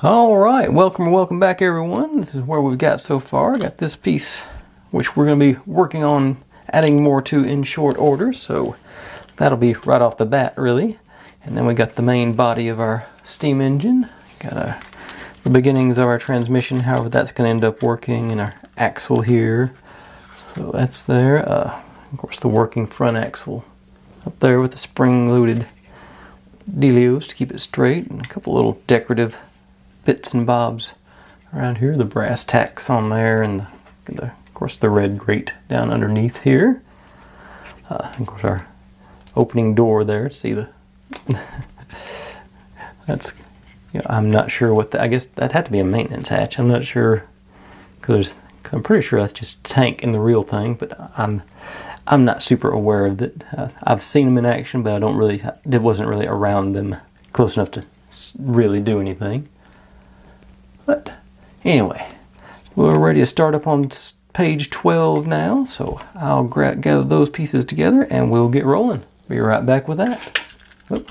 All right, welcome back everyone. This is where we've got so far. I got this piece, which we're going to be working on adding more to in short order, so that'll be right off the bat really. And then we got the main body of our steam engine, got the beginnings of our transmission, however that's going to end up working, and our axle here. So that's there. Of course the working front axle up there with the spring-loaded dealios to keep it straight, and a couple little decorative bits and bobs around here, the brass tacks on there, and of course the red grate down underneath here. Of course our opening door there to see the that's, you know, I'm not sure what I guess that had to be a maintenance hatch. I'm not sure because I'm pretty sure that's just a tank in the real thing, but I'm not super aware of it. I've seen them in action, but it wasn't really around them close enough to really do anything. But anyway, we're ready to start up on page 12 now, so I'll gather those pieces together and we'll get rolling. Be right back with that. Oop.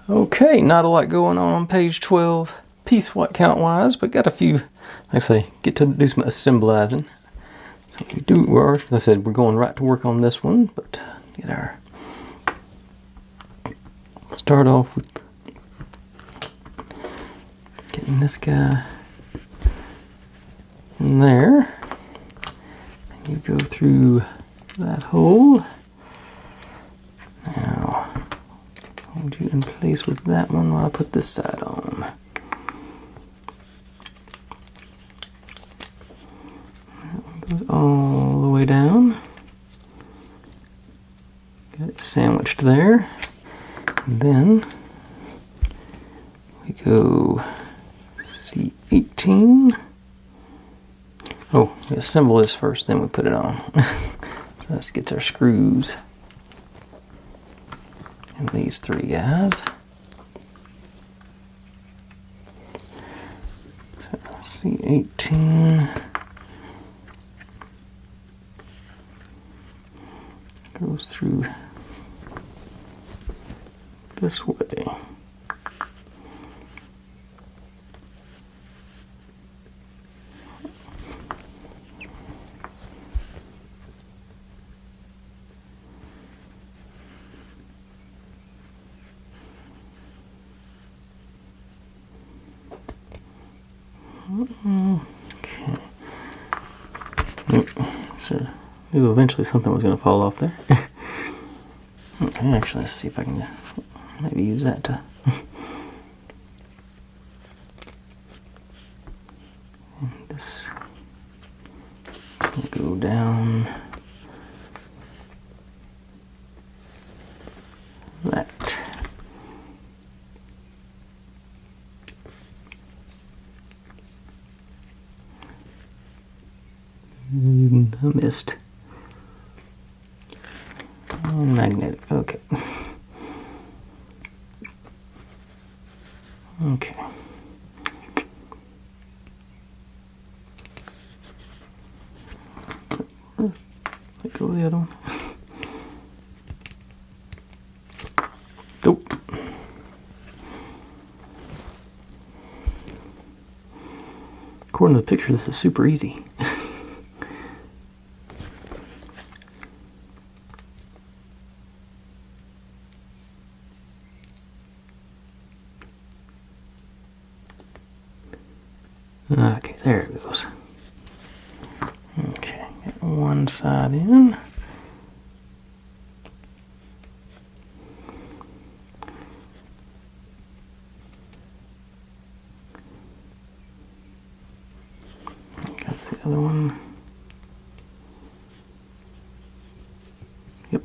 Okay, not a lot going on page 12 piece count wise, but got a few, like I say, get to do some assembling. So like I said, we're going right to work on this one, but get our start off with getting this guy in there. And you go through that hole. Now, hold you in place with that one while I put this side on. That one goes all the way down. Got it sandwiched there. And then we go C18. Oh, we assemble this first, then we put it on. So this gets our screws and these three guys. So C18 goes through this way. Okay. So I knew eventually something was going to fall off there. Okay, actually, let's see if I can maybe use that to this will go down that. I missed. Magnetic, okay. Okay. Let go of the other one. Nope. According to the picture, this is super easy. Okay, there it goes. Okay, get one side in. That's the other one. Yep.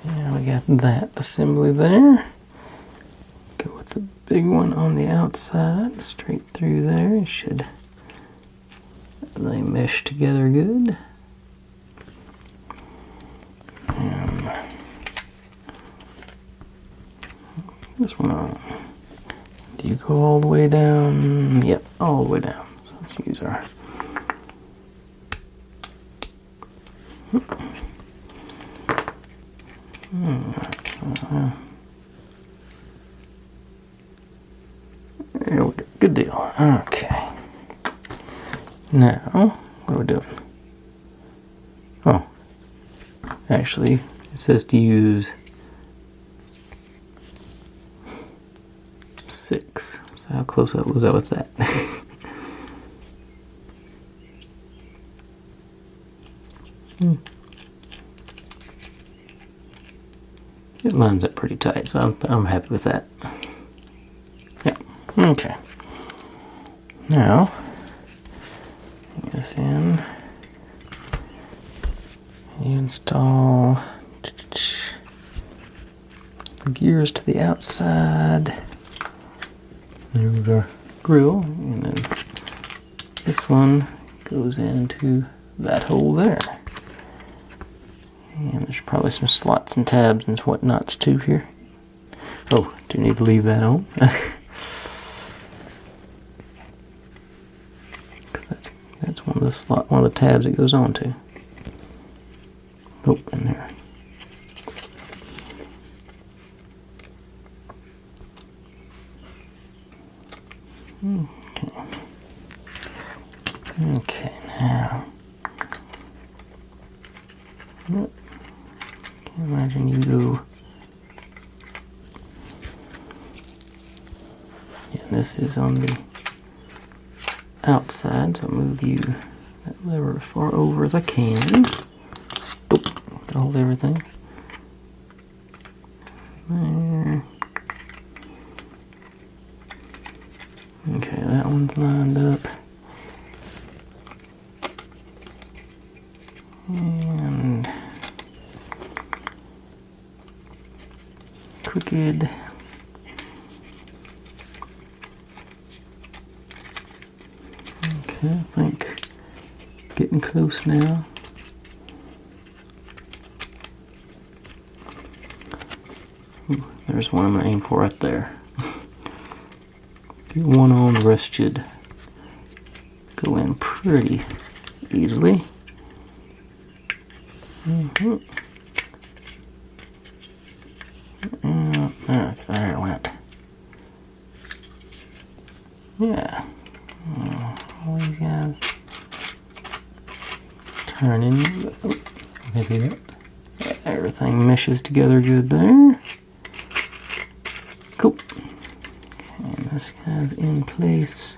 Yeah, we got that assembly there. Go with the big one on the outside, straight through there. It should they mesh together good. And this one on. Do you go all the way down? Yep, all the way down. So let's use our there we go. Good deal. Okay. Now, what are we doing? Oh, actually, it says to use 6. So how close up was I with that? It lines up pretty tight, so I'm happy with that. Yeah. Okay. Now, get this in. You install the gears to the outside. There's our grill, and then this one goes into that hole there. And there's probably some slots and tabs and whatnots too here. Oh, do you need to leave that on? That's one of the tabs it goes on to. Oh, in there. Okay. Okay, now. Can't imagine you go. Yeah, this is on the outside, so move you that lever as far over as I can. Oh, gotta hold everything. There. Okay, that one's lined up. And crooked. Okay, I think getting close now. Ooh, there's one I'm going to aim for right there. Get one on, the rest should go in pretty easily. Okay, there it went. Yeah. All these guys turning. Oh, maybe that. Yeah, everything meshes together good there. Cool. And this guy's in place.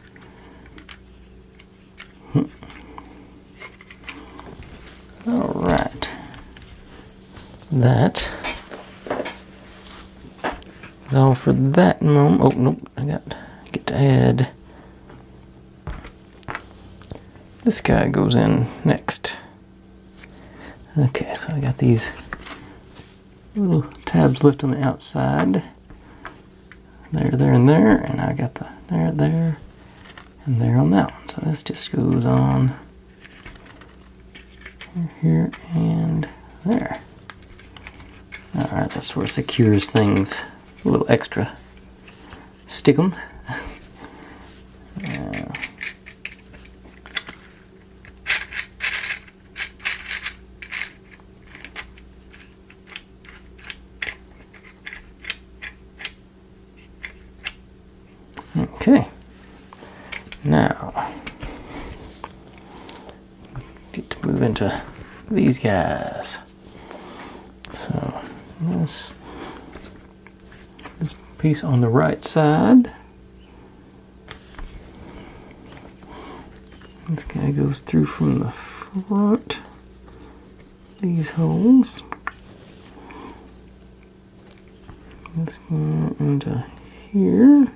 All right. That is all for that moment. Oh, nope. I get to add. This guy goes in next. Okay, so I got these little tabs lift on the outside. There, and there. And I got the there, and there on that one. So this just goes on here and there. Alright, that sort of secures things a little extra. Stick them. Okay. Now, get to move into these guys. So this piece on the right side. This guy goes through from the front. These holes. This goes into here.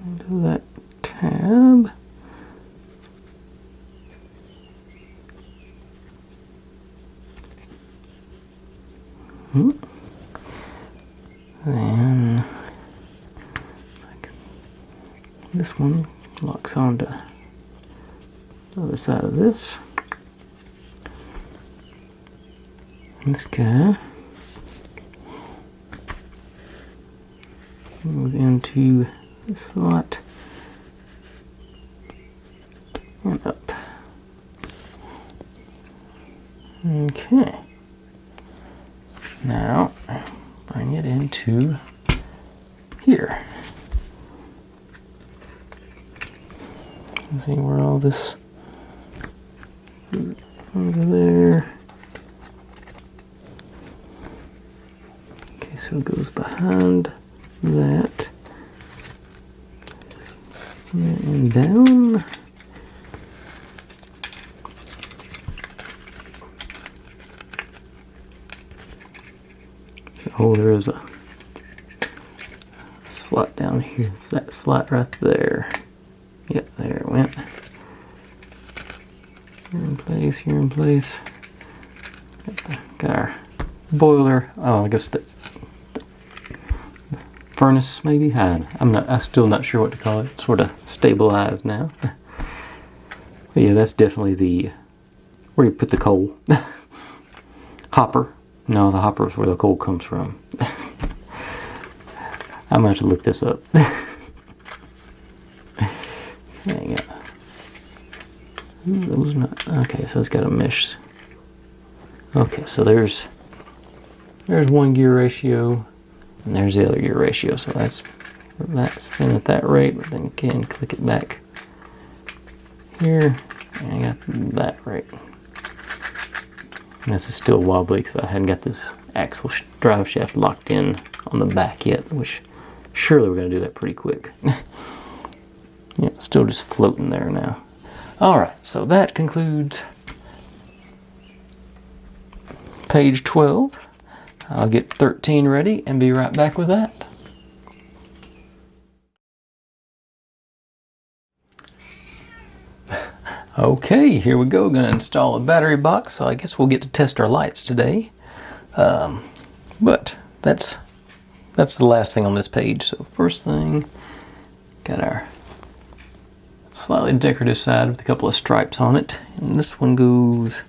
Into that tab. Then this one locks onto Other side of this. This guy goes into the slot and up. Okay. Now bring it into here. See where all this over there. Okay, so it goes behind that and down. Oh, there is a slot down here. It's that slot right there. Yep, there it went. Here in place, here in place. Got our boiler. Oh, I guess the furnace maybe. I'm still not sure what to call it. It's sort of stabilized now. But yeah, that's definitely where you put the coal. Hopper. No, the hopper is where the coal comes from. I'm gonna have to look this up. Hang on. Those not okay. So it's got a mesh. Okay, so there's one gear ratio, and there's the other gear ratio. So that's spin at that rate. But then you can click it back here, and I got that rate. And this is still wobbly because I hadn't got this axle drive shaft locked in on the back yet, which surely we're going to do that pretty quick. Yeah, it's still just floating there now. Alright, so that concludes page 12. I'll get 13 ready and be right back with that. Okay, here we go. Going to install a battery box, so I guess we'll get to test our lights today. But that's the last thing on this page. So first thing, got our slightly decorative side with a couple of stripes on it, and this one goes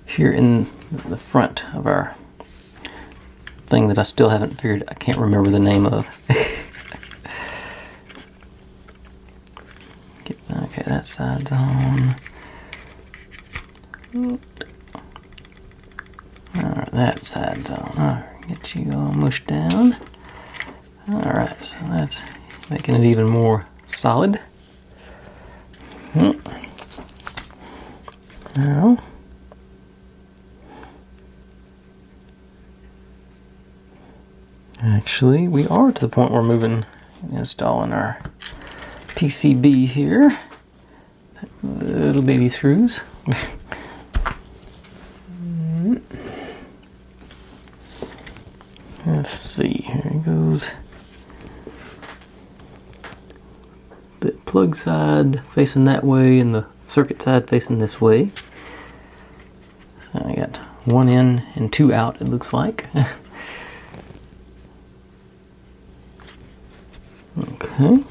here in the front of our thing that I still haven't figured. I can't remember the name of. Okay, that side's on. Alright, that side's on. Alright, get you all mushed down. Alright, so that's making it even more solid. Now, actually, we are to the point where we're moving, installing our PCB here. Little baby screws. Let's see, here it goes. The plug side facing that way and the circuit side facing this way. So I got one in and two out, it looks like. Okay.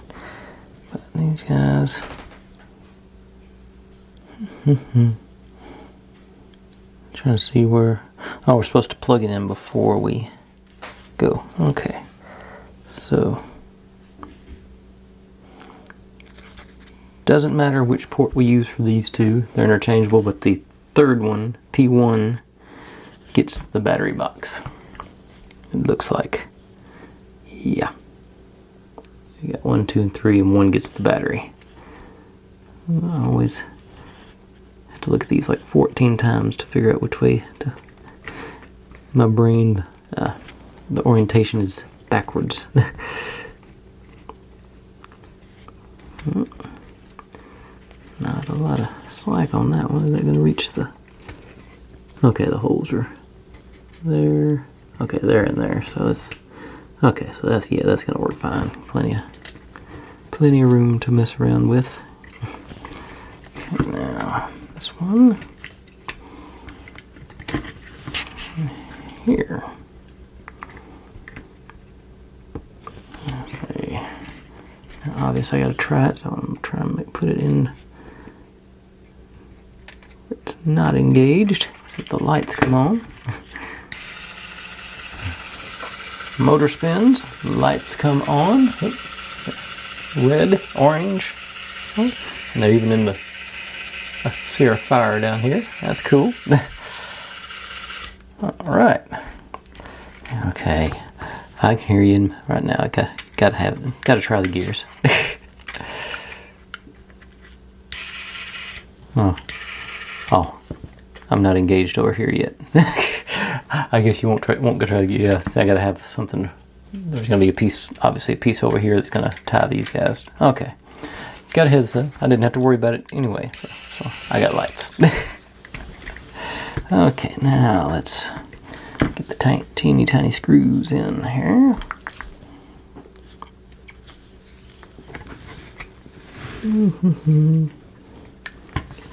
But these guys. Trying to see where. Oh, we're supposed to plug it in before we go. Okay. So. Doesn't matter which port we use for these two. They're interchangeable, but the third one, P1, gets the battery box. It looks like. Yeah. You got 1, 2, and 3, and 1 gets the battery. I always have to look at these like 14 times to figure out which way to. My brain, the orientation is backwards. Not a lot of slack on that one. Is that going to reach the... Okay, the holes are there. Okay, they're in there. So that's... Okay, so that's going to work fine. Plenty of room to mess around with. Okay, now this one here. Let's see. Now, obviously, I got to try it, so I'm trying to put it in It's not engaged. So the lights come on. Motor spins, lights come on. Red, orange, and they're even in the I see our fire down here. That's cool. All right. Okay, I can hear you right now. I gotta try the gears. Oh, I'm not engaged over here yet. I guess you won't go try the gears. Yeah, I gotta have something. There's gonna be obviously a piece over here that's gonna tie these guys. Okay, got ahead though. I didn't have to worry about it anyway, so I got lights. Okay, now let's get the teeny tiny screws in here.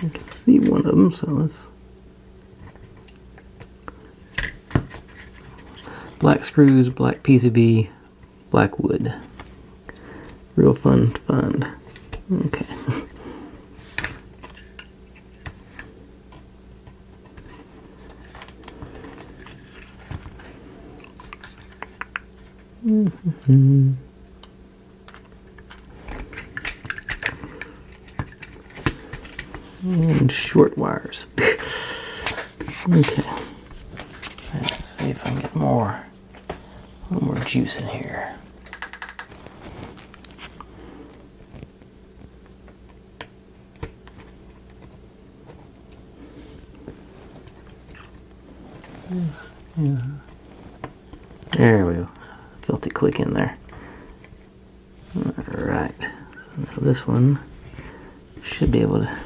I can see one of them, so let's. Black screws, black PCB, black wood. Real fun to find. Okay. And short wires. Okay. Let's see if I can get a little more juice in here. There we go. Filthy click in there. Alright. So now this one should be able to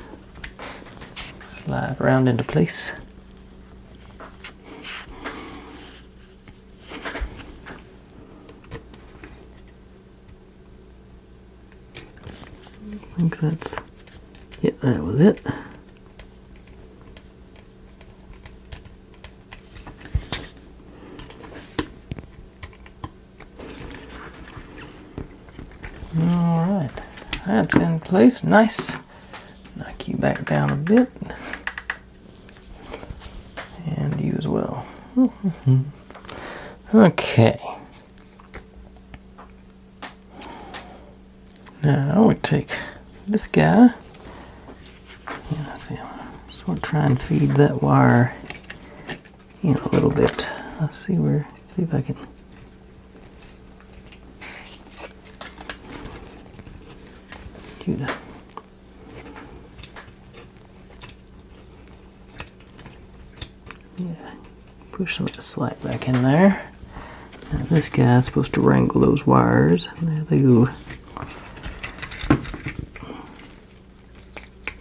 slide around into place. I think that was it. Alright, that's in place, nice. Knock you back down a bit. And you as well. Okay. Now we take this guy. Yeah, let's see, I'm sort of trying to feed that wire in a little bit. Let's see if I can. Yeah, push some of the slack back in there. Now this guy's supposed to wrangle those wires. There they go.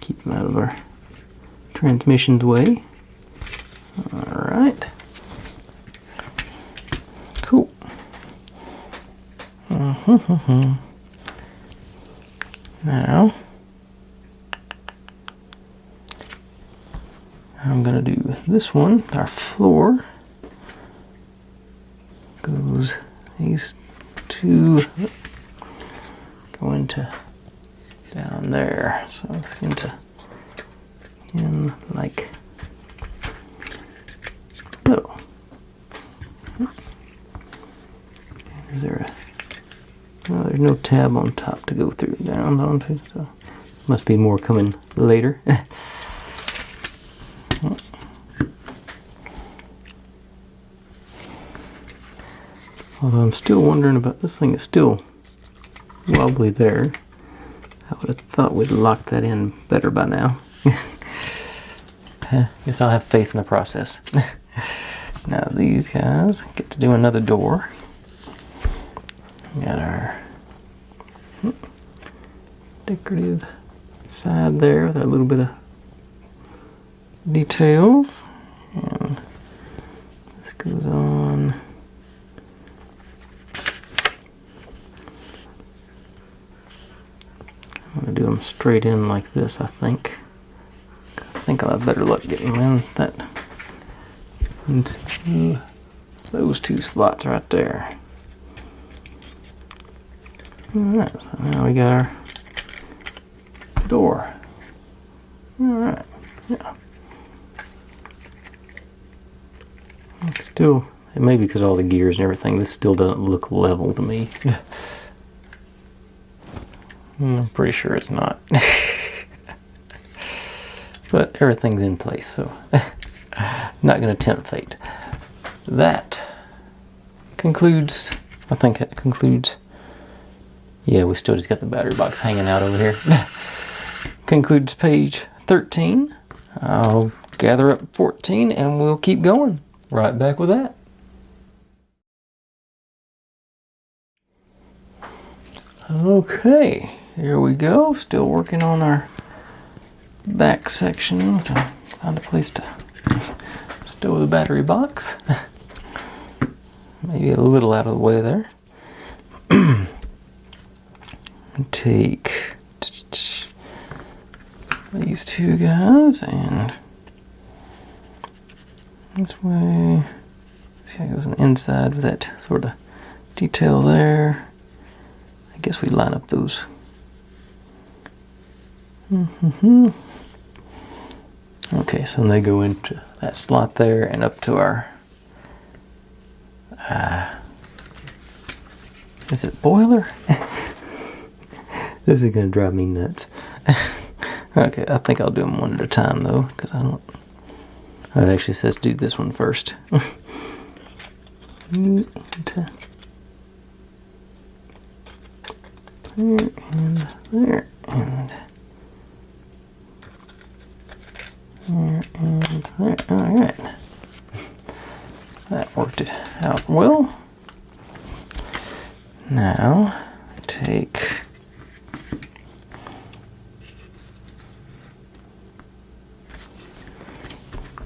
Keep them out of our transmission's way. Alright. Cool. Now, I'm going to do this one. Our floor goes, these two go into down there. So it's in like so. Is there a well, there's no tab on top to go through down onto, so must be more coming later. Although I'm still wondering about this thing, is still wobbly there. I would have thought we'd locked that in better by now. Guess I'll have faith in the process. Now these guys get to do another door. Got our decorative side there with a little bit of details. And this goes on. I'm going to do them straight in like this, I think. I think I'll have better luck getting them in into those two slots right there. Alright, so now we got our door. Alright, yeah. Still, it may be because of all the gears and everything, this still doesn't look level to me. I'm pretty sure it's not. But everything's in place, so not going to tempt fate. That concludes, I think it concludes, yeah, we still just got the battery box hanging out over here. Concludes page 13. I'll gather up 14 and we'll keep going. Right back with that. Okay, here we go. Still working on our back section. Found a place to stow the battery box. Maybe a little out of the way there. Take these two guys and this way. See how it goes on the inside with that sort of detail there. I guess we line up those. Okay, so they go into that slot there and up to our is it boiler? This is gonna drive me nuts. Okay, I think I'll do them one at a time though, because I don't. Oh, it actually says do this one first. There and there and there and there. Alright. That worked it out well. Now, take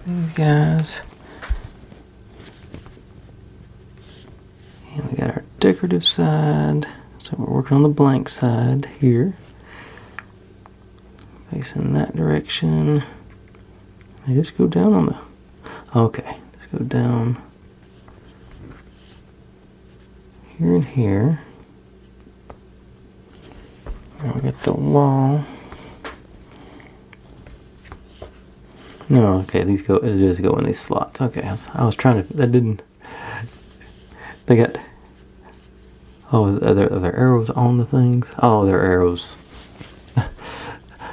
these guys. And we got our decorative side. So we're working on the blank side here. Facing that direction. I just go down on the... Okay, let's go down here and here. And we got the wall. No, okay, these go, it does go in these slots. Okay, I was trying to, that didn't, they got, oh, are there arrows on the things? Oh, they're arrows.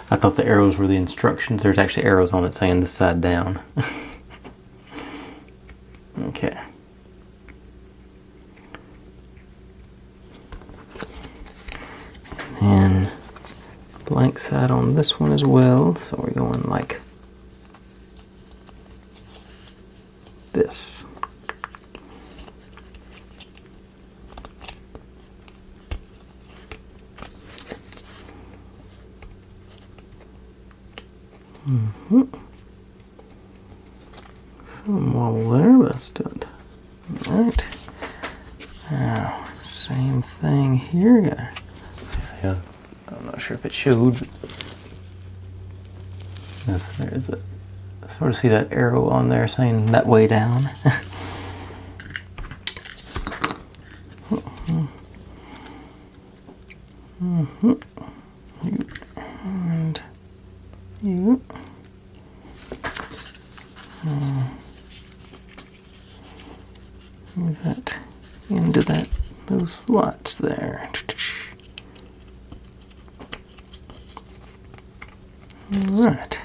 I thought the arrows were the instructions. There's actually arrows on it saying this side down. Okay. And blank side on this one as well. So we're going like this. Some wobble there, but that's done. Alright. Now, same thing here. I'm not sure if it showed. There's a, I sort of see that arrow on there saying that way down. And you. Use that into that those slots there. Alright.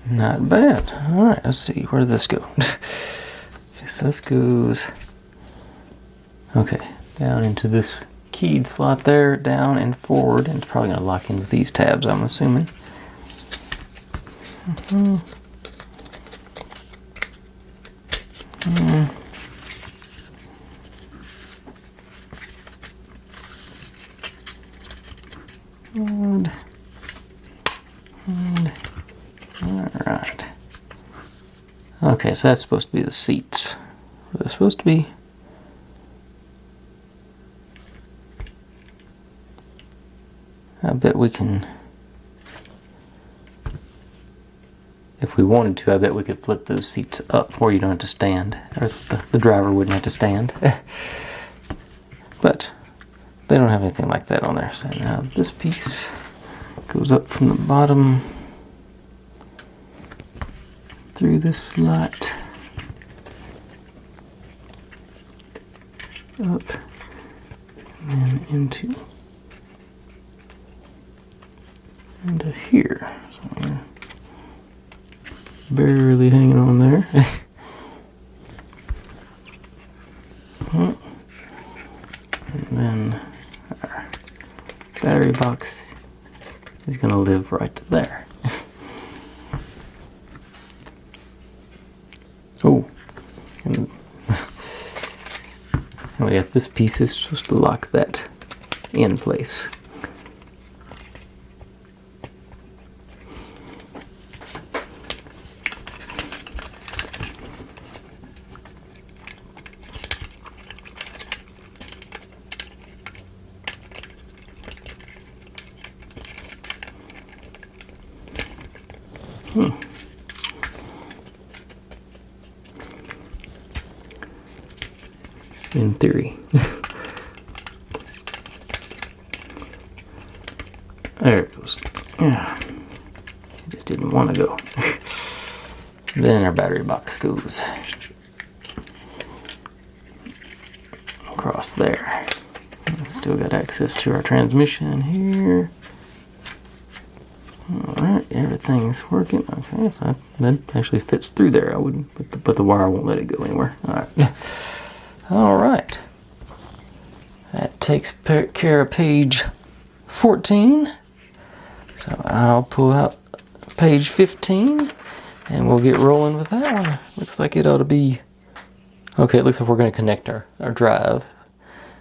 Not bad. Alright, let's see. Where did this go? Okay, so this goes, okay, down into this keyed slot there, down and forward, and it's probably going to lock into these tabs, I'm assuming. And alright. Okay, so that's supposed to be the seats. They're supposed to be. I bet we can, if we wanted to, I bet we could flip those seats up where you don't have to stand, or the driver wouldn't have to stand. But they don't have anything like that on there. So now this piece goes up from the bottom through this slot, up, and then into here. So we're barely hanging on there. And then our battery box is going to live right there. Oh, and we have this piece is supposed to lock that in place. In theory. There it goes. Yeah. It just didn't want to go. Then our battery box goes across there. Still got access to our transmission here. Alright, everything's working. Okay, so that actually fits through there. I wouldn't, but the wire won't let it go anywhere. Alright. Alright. That takes care of page 14. So I'll pull out page 15 and we'll get rolling with that one. Looks like it ought to be... Okay, it looks like we're going to connect our drive.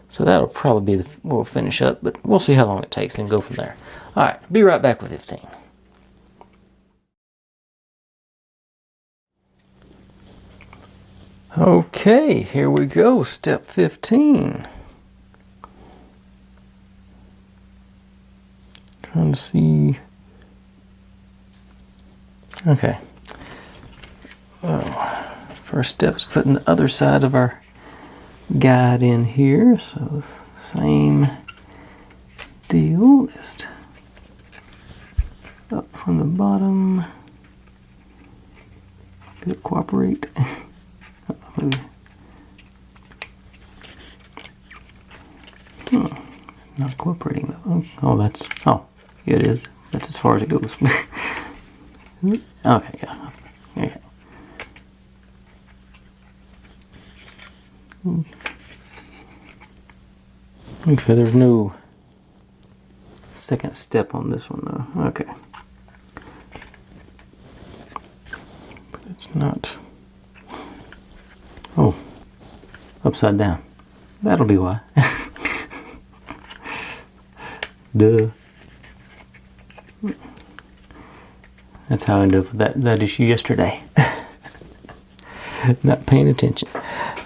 So that'll probably be we'll finish up, but we'll see how long it takes and go from there. Alright, be right back with 15. Okay, here we go, step 15. Trying to see. Okay. First step is putting the other side of our guide in here. So same deal, just up from the bottom. Did it cooperate? It's not cooperating though. Oh, that's, oh, yeah, it is. That's as far as it goes. Okay, yeah. Okay. Okay, there's no second step on this one though. Okay. But it's not. Oh, upside down. That'll be why. Duh. That's how I ended up with that issue yesterday. Not paying attention.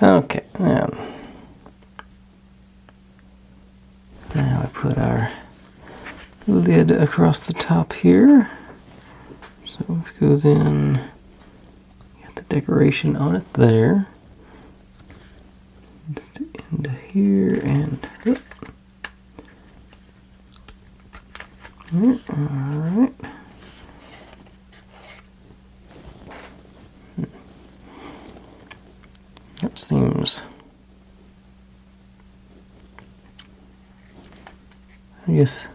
Okay, now we put our lid across the top here. So this goes in. Got the decoration on it there. Just into here and up. Alright. That seems, I guess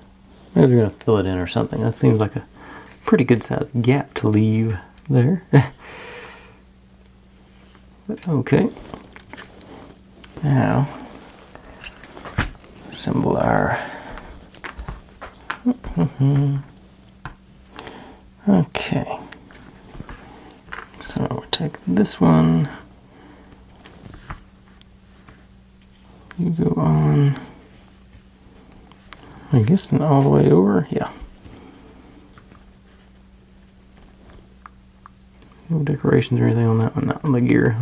maybe we're going to fill it in or something. That seems like a pretty good sized gap to leave there. But okay. Now, assemble our... Okay. So we'll take this one. You go on, I guess, and all the way over. Yeah. No decorations or anything on that one, not on the gear.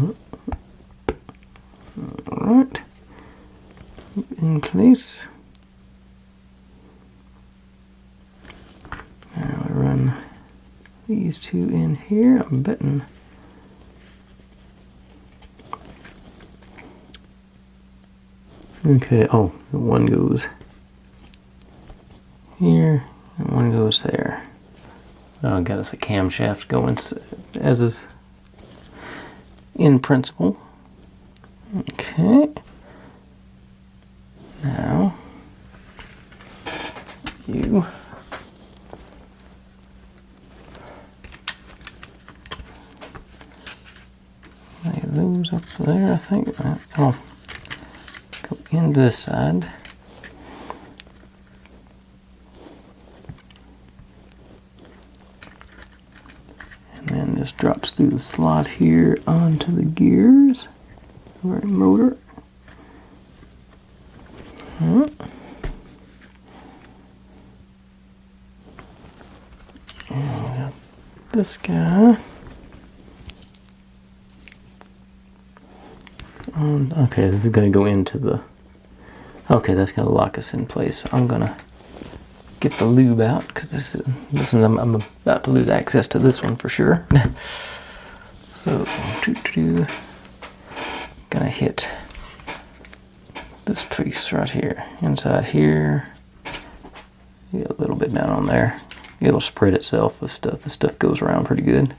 Alright. In place. Now we run these two in here. I'm betting. Okay, oh, one goes here, and one goes there. Oh, got us a camshaft going as is in principle. Okay. Now, you lay those up there, I think. I'll go into this side. And then this drops through the slot here onto the gears of our motor. And this guy. Okay, this is going to go into the... Okay, that's going to lock us in place. So I'm going to get the lube out, because this one I'm about to lose access to this one for sure. So, gonna hit this piece right here, inside here. Get a little bit down on there. It'll spread itself. The stuff goes around pretty good.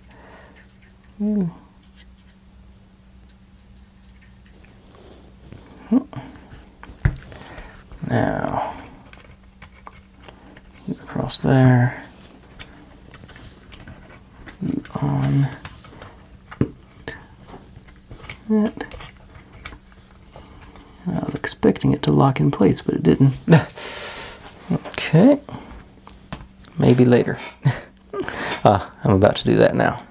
Now, get across there. You on that. I was expecting it to lock in place, but it didn't. Okay. Maybe later. I'm about to do that now.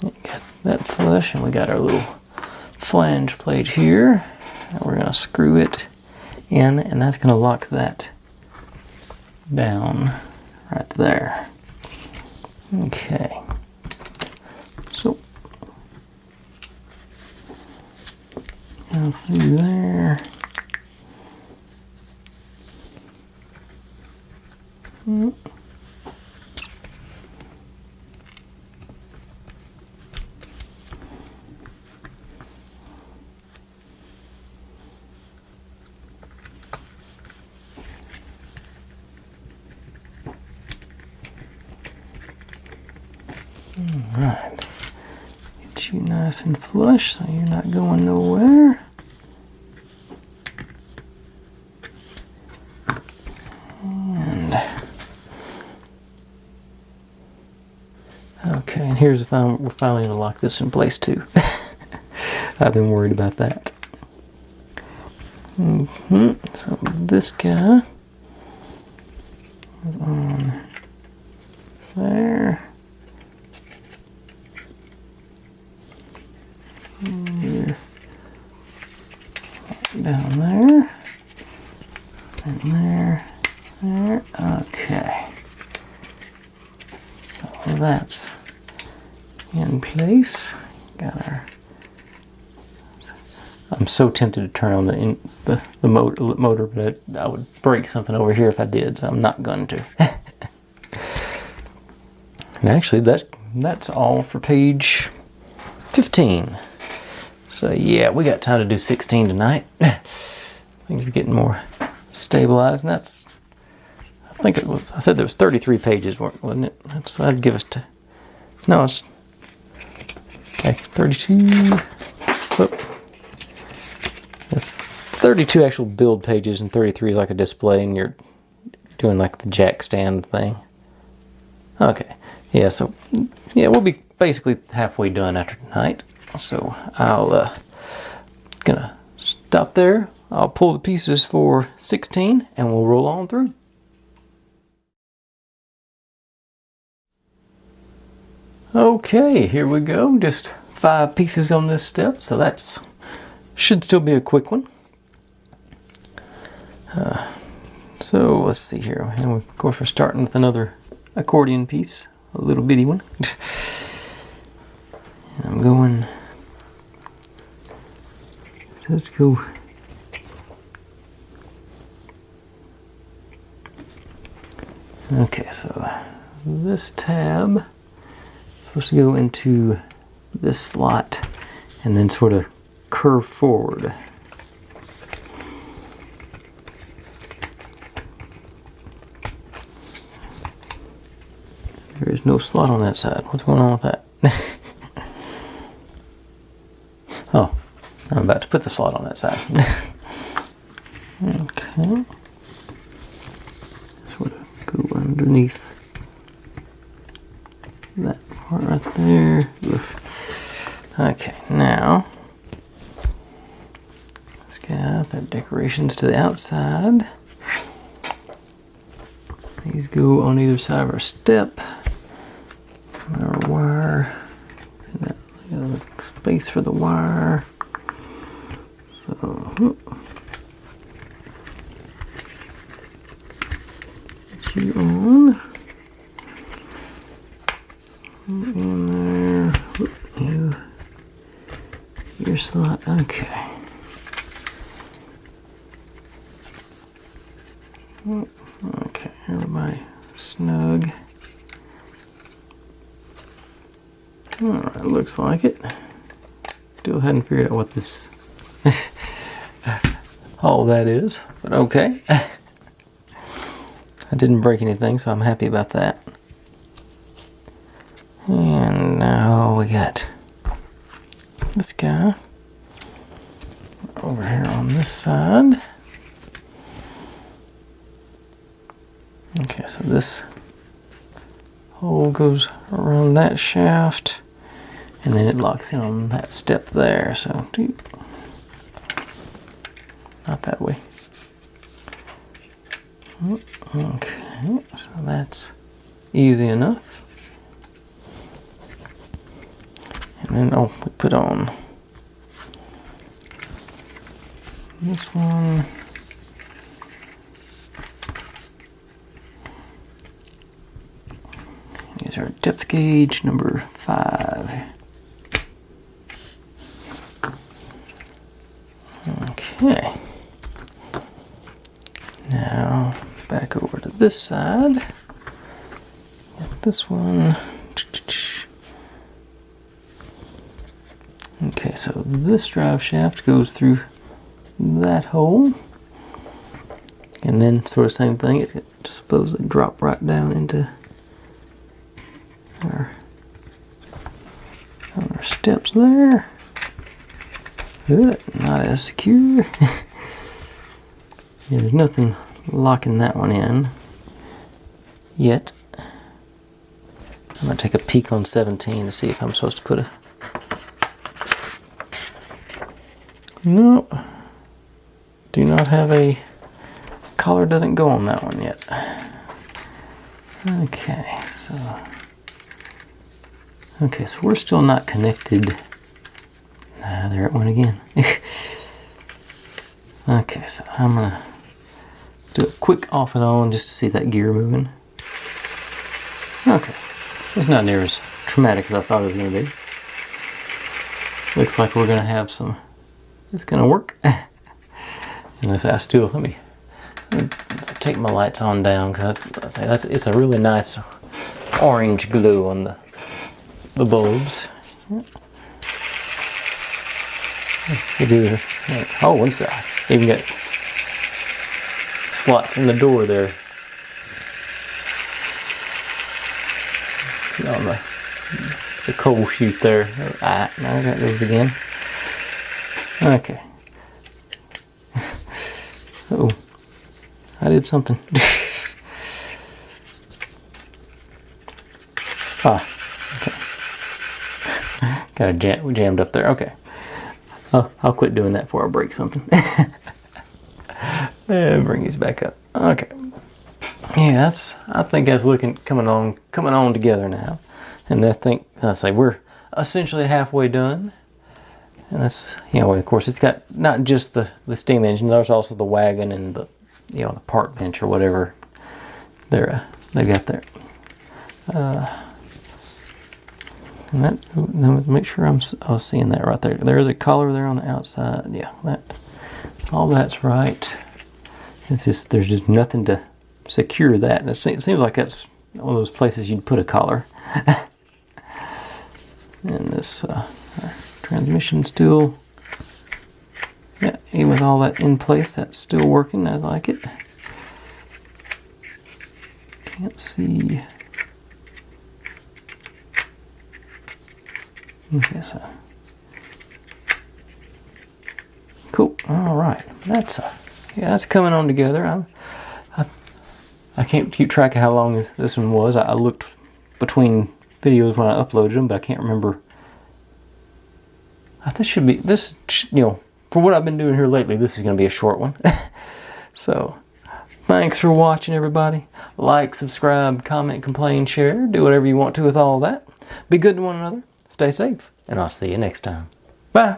Got that flush, and we got our little flange plate here. And we're going to screw it in, and that's going to lock that down right there. Okay. So, through there. Alright. Get you nice and flush so you're not going nowhere. Okay, and here's if we're finally going to lock this in place too. I've been worried about that. So this guy is on there. Here. Down there. And there. There. Okay. So that's in place. Got our... I'm so tempted to turn on the motor, but I would break something over here if I did, so I'm not going to. And actually, that's all for page 15. So yeah, we got time to do 16 tonight. Things are getting more stabilized, and that's... I think it was... I said there was 33 pages, wasn't it? That's what I'd give us to... No, it's... Okay, 32... Whoop. 32 actual build pages and 33 is like a display, and you're doing like the jack stand thing. Okay, yeah, so yeah, we'll be basically halfway done after tonight. So I'll gonna stop there. I'll pull the pieces for 16 and we'll roll on through. Okay, here we go. Just 5 pieces on this step, so that's should still be a quick one. So let's see here, and of course we're starting with another accordion piece, a little bitty one. And I'm going, so let's go. Okay, so this tab is supposed to go into this slot and then sort of curve forward. There is no slot on that side. What's going on with that? I'm about to put the slot on that side. Okay. Sort of go underneath that part right there. Okay, now let's get the decorations to the outside. These go on either side of our step. Our wire. Space for the wire. So put you on. In there. Your slot. Okay. Okay, everybody snug. Alright, looks like it. Still hadn't figured out what this all that is, but okay. I didn't break anything, so I'm happy about that. And now we got this guy over here on this side. Okay, so this hole goes around that shaft, and then it locks in on that step there. So, not that way. Okay, so that's easy enough. And then I'll put on this one. Here's our depth gauge number 5. Okay. Now back over to this side. Get this one. Okay, so this drive shaft goes through that hole. And then sort of same thing, it's supposed to drop right down into our steps there. Good, not as secure. Yeah, there's nothing locking that one in yet. I'm going to take a peek on 17 to see if I'm supposed to put a... Nope. Do not have a... Collar doesn't go on that one yet. Okay, so... Okay, so we're still not connected. Ah, there it went again. Okay, so I'm gonna do a quick off and on just to see that gear moving. Okay, it's not near as traumatic as I thought it was gonna be. Looks like we're gonna have some. It's gonna work. Unless I still let me take my lights on down because it's a really nice orange glow on the bulbs. It is. Oh, and so even got slots in the door there. On the coal chute there. Now I got those again. Okay. Oh, I did something. Okay. Got it jammed up there. Okay. I'll quit doing that before I break something. And bring these back up. Okay. Yeah, I think that's coming on together now. And I say we're essentially halfway done. And that's, of course it's got not just the steam engine, there's also the wagon and the park bench or whatever they got there. And make sure I was seeing that right there. There's a collar there on the outside. Yeah, all that's right. It's just there's just nothing to secure that. And it seems like that's one of those places you'd put a collar. And this transmission still, yeah, even with all that in place, that's still working. I like it. Can't see. Okay, so All right, that's coming on together. I can't keep track of how long this one was. I looked between videos when I uploaded them, but I can't remember. This should be, for what I've been doing here lately, this is going to be a short one. So, thanks for watching, everybody. Like, subscribe, comment, complain, share. Do whatever you want to with all that. Be good to one another. Stay safe. And I'll see you next time. Bye.